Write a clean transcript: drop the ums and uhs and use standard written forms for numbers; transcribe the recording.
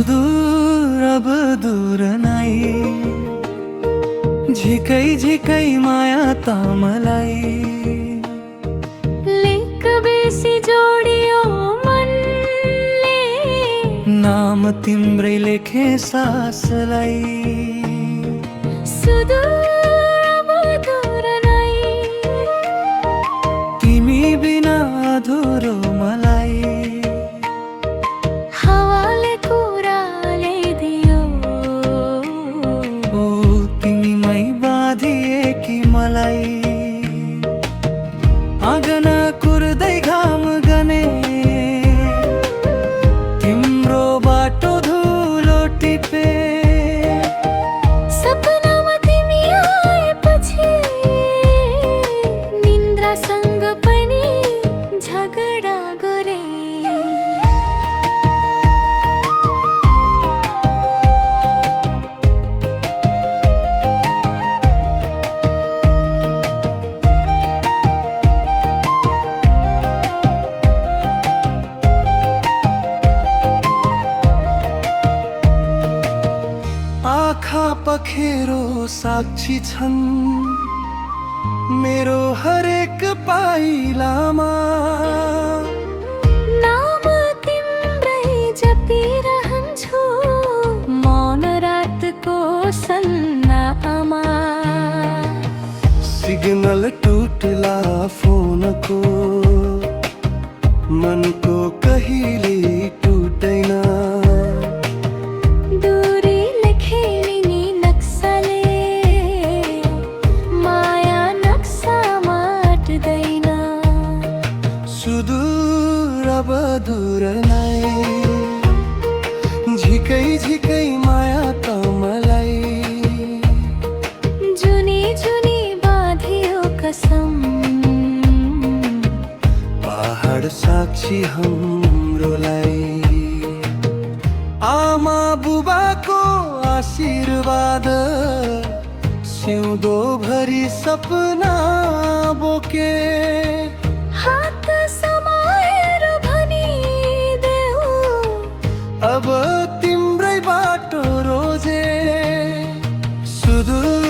सुदूर अब दूर नै, झिकै झिकै माया त मलाई। लिक बेसी जोडियो मनले, नाम तिम्रै लेखे सासलाई। सुदूर अब दूर नै, तिमी बिना अधुरो मलाई। हावाले कुराले दियो, ओ तिमीमै बाँधिए कि मलाई। आँगन कुर्दै घाम गने, तिम्रो बाटो धुलो टिपे। सपनामा तिमी आएपछि निन्द्रासँग पनि झगडा गरे। आँखा पखेरो साक्षी छन् मेरो हरेक पाइलामा। नाम तिम्रै जपिरहन्छु मौन रातको सन्नाटामा। सिग्नल टुट्ला फोनको, मनको कहिले टुट्दैन। दूरीले खेलिने नक्साले माया नक्सामा अट्दैन। सुदूर अब दूर नै, झिकै झिकै माया त मलाई। जुनी जुनी बाँधियो कसम, पहाड साक्षी हाम्रोलाई। आमा बुबाको आशीर्वाद, सिउँदो भरि सपना बोके। हात समाएर भनिदेऊ, अब तिम्रै बाटो रोजे। सुदूर